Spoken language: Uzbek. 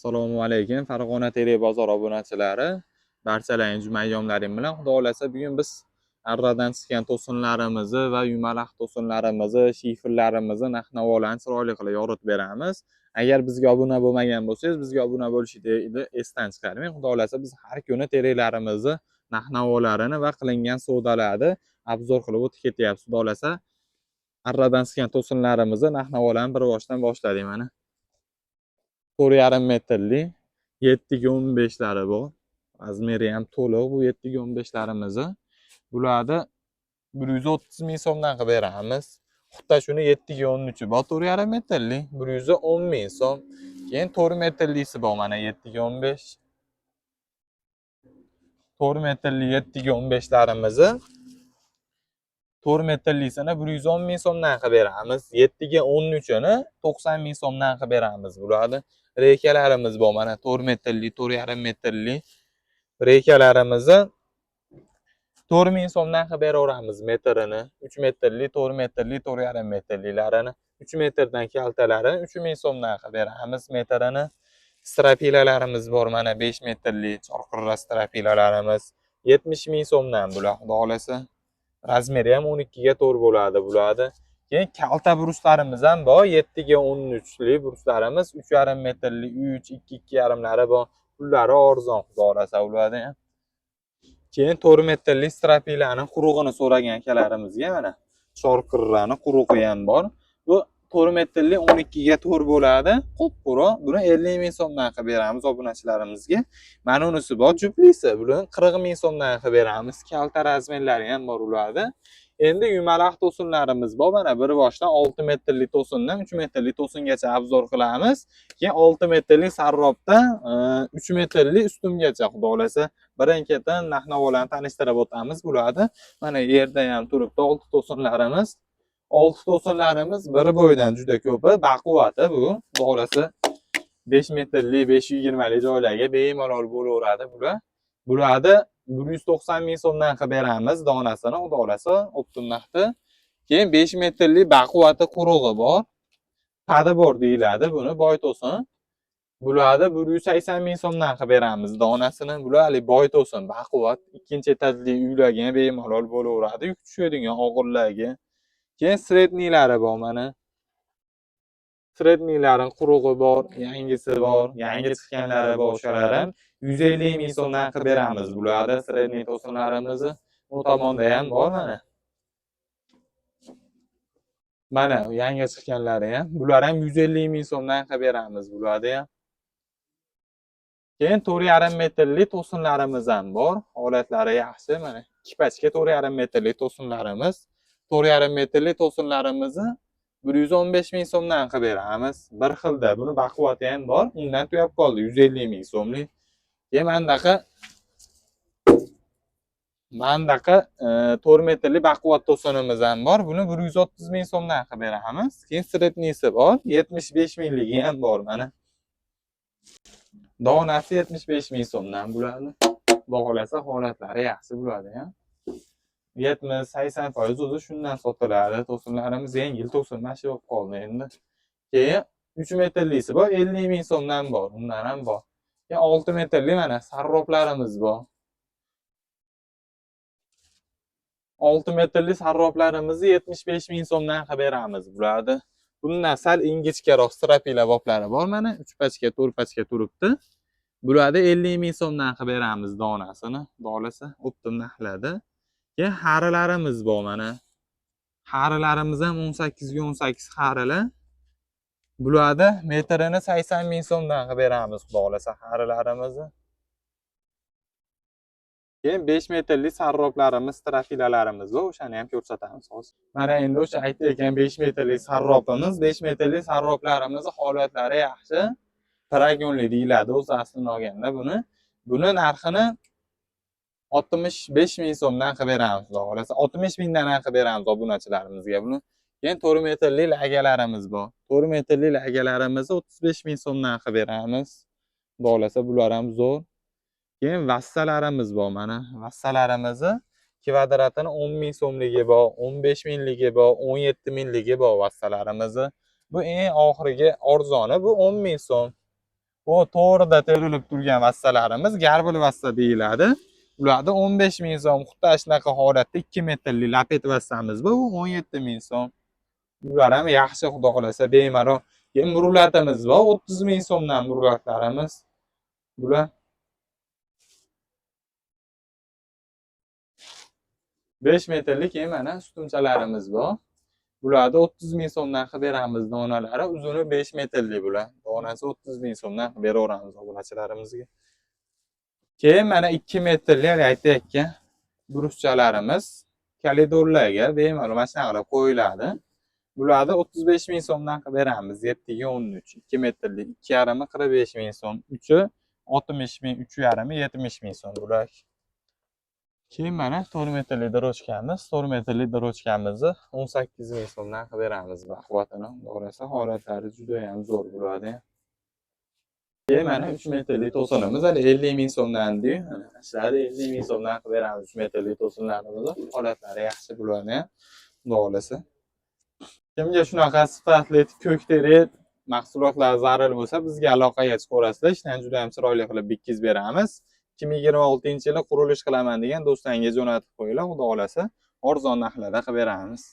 Assalomu alaykum Farg'ona Tele bozor obunachilari. Barchalaringiz juma ayyomlaring bilan Xudo xolasa bugun biz arradan chiqqan to'sinlarimizni va yumaloq to'sinlarimizni, shifrlarimizni narx-navolarni chiroyli qilib yoritib beramiz. Agar bizga obuna bo'lmagan bo'lsangiz, bizga obuna bo'lishingizni esdan chiqarmang. Xudo xolasa biz har kuni terelarimizni, narx-navolarini va qilingan savdolarni obzor qilib o'tib ketyapmiz. Xudo xolasa arradan chiqqan to'sinlarimizni, narx-navolarni bir boshdan boshladik mana. 4,5 metrli 7,15lari bor. Razmeri ham to'liq bu 7,15larimizni. Bularni 130 ming so'mdan qilib beramiz. Xuddi shuni 7,13 bor 4,5 metrli 110 ming so'm. Keyin 4 metrlisi bor mana 7,15. 4 metrli 7,15larimizni 4 metrlisini 110 ming so'mdan qilib beramiz. 7,13ni 90 ming so'mdan qilib beramiz. Bularni reykalarimiz bor mana 4 metrli, 4,5 metrli reykalarimizni 4 ming so'mdan qilib beraveramiz metrini. 3 metrli, 4 metrli, 4,5 metrlilarini 3 metrdan kaltalarini 3 ming so'mdan qilib beramiz metrini. Strapilalarimiz bor mana 5 metrli chorqirra strapilalarimiz 70 ming so'mdan bular. Xudo xolasa razmeri ham 12 ga 4 bo'ladi bularni. Keyin kalta bruslarimiz ham bor. 7 ga 13li bruslarimiz 3,5 metrli, 3, 2,5lari bor. Pullari arzon, xudo xolasa ularni ham. Keyin 4 metrli strapilarning qurug'ini so'ragan akalarimizga mana chorqirrani qurug'i ham bor. Bu 4 metrli 12 ga 4 bo'ladi. Qop-quruq. Buni 50 ming so'mdan qilib beramiz obunachilarimizga. Mana unisi bor, juplisi. Buni 40 ming so'mdan qilib beramiz. Kalta razmerlari ham bor ularda. Endi yumaloq to'sinlarimiz bor. Mana bir boshdan 6 metrli to'sindan 3 metrli to'singacha obzor qilamiz. Keyin 6 metrli sarrobdan 3 metrli ustungacha xudo xolasa birin-ketin narx-navolarni tanishtirib o'tamiz bularni. Mana yerda ham turibdi 6 to'sinlarimiz. 6 to'sinlarimiz bir bo'ydan juda ko'pi, baquvvati bu. Xudo xolasa 5 metrli, 520li joylarga bemalol bo'laveradi bular. Bularni 190 ming so'mdan qilib beramiz donasini, xudo xolasa optim narxda. Keyin 5 metrli baquvvati qurug'i bor. Padi bor deyiladi buni, boy to'sin. Bularni 180 ming so'mdan qilib beramiz donasini. Bular hali boy to'sin, baquvvat, ikkinchi etajli uylarga bemalol bo'laveradi, yuk tushadigan og'irlarga. Keyin sredniylari bor mana. Sredniylarning qurug'i bor, yangisi bor, yangi chiqqanlari bor, o'shalar ham 150 ming so'mdan qilib beramiz bularni. Sredniy to'sinlarimizni bu tomonda ham bor mana. Mana yangi chiqqanlari ham, bular ham 150 ming so'mdan qilib beramiz bularni ham. Keyin 4,5 metrli to'sinlarimiz ham bor. Holatlari yaxshi mana. Ikki pachka 4,5 metrli to'sinlarimiz. 4,5 metrli to'sinlarimizni 115 ming so'mdan qilib beramiz. Bir xilda buni baquvvati ham bor. Undan tuyab qoldi 150 ming so'mlik. Keyin mandaqa 4 metrli baquvvat to'sinimiz ham bor. Buni 130 ming so'mdan qilib beramiz. Keyin sredniysi bor, 75 mingligi ham bor mana. Donasi 75 ming so'mdan bularni. Bog'lasa holatlari yaxshi bo'ladi ham. 70-80% o'zi shundan sotiladi. To'sinlarimiz yengil to'sinmashi bo'lib qoldi endi. Keyin 3 metrlisi bor, 50 ming so'mdan bor. Undan ham bor. Keyin 6 metrli mana sarroblarimiz bor. 6 metrli sarroblarimizni 75 ming so'mdan qilib beramiz bularni. Bundan sal ingichkaroq strapila boplari bor mana. 3 pachka, 4 pachka turibdi. Bularni 50 ming so'mdan qilib beramiz donasini. Dolasa optim narxlarda. Keyin harilarimiz bor mana. Harilarimiz ham 18 ga 18 harilar. Bularni metrini 80 ming so'mdan qilib beramiz, xudo xolasa harilarimizni. Keyin 5 metrli sarroblarimiz, trafilalarimiz bor, o'shani ham ko'rsatamiz hozir. Mana endi o'sha aytgan 5 metrli sarrobimiz, 5 metrli sarroblarimiz holatlari yaxshi. Paragonli deyiladi o'zi aslini olganda buni. Buni narxini 65 ming so'mdan qilib beramiz, xudo xolasa. 60 mingdan qilib beramiz obunachilarimizga buni. Keyin 4 metrli lagalarimiz bor. 4 metrli lagalarimizni 35 ming so'mdan qilib beramiz. Xudo xolasa bular ham zo'r. Keyin vassalarimiz bor mana. Vassalarimizni kvadratini 10 ming so'mligi bor, 15 mingligi bor, 17 mingligi bor vassalarimizni. Bu eng oxirgi arzoni, bu 10 ming so'm. Bu to'g'rida terilib turgan vassalarimiz garbul vassa deyiladi. Ularda 15 ming so'm, xuddi shunaqa holatda 2 metrli lapet vassamiz bu 17 ming so'm. Bular ham yaxshi, xudo xolasa bemalol. Keyin murlatimiz bor 30 ming so'mdan murlatlarimiz. Bular 5 metrli keyin mana sutunchalarimiz bor. Bularda 30 ming so'mdan qilib beramiz donalari. Uzuni 5 metrli bular. Donasi 30 ming so'mdan qilib beraveramiz obunachilarimizga. Keyin mana 2 metrli aytayotgan bruschalarimiz koridorlarga bemalol mana shunaqa qilib qo'yiladi. Bularda 35 ming so'mdan qilib beramiz. 7 ga 13. 2 metrli 2,5 45 ming so'm. 3i 60 ming, 3,5 70 ming so'm bular. Keyin mana 4 metrli dorochkamiz. 4 metrli dorochkamizni 18 ming so'mdan qilib beramiz. Baquvvatini to'g'risi holatlari juda ham zo'r bo'ladi. Keyin mana 3 metrli to'sinimiz hali 50 ming so'mdan diyu. Ishlari 50 ming so'mdan qilib beramiz 3 metrli to'sinlarimizni. Holatlari yaxshi bo'ladi. Xudo kimga shunaqa sifatli ko'kteri mahsulotlar zarur bo'lsa, bizga aloqaga chiqaverasizlar. Ishdan juda ham chiroyli qilib bitkizib beramiz. 2026-yili qurilish qilaman degan do'stlarga jo'natib qo'yinglar. Xudo xolasa arzon narxlarda qilib beramiz.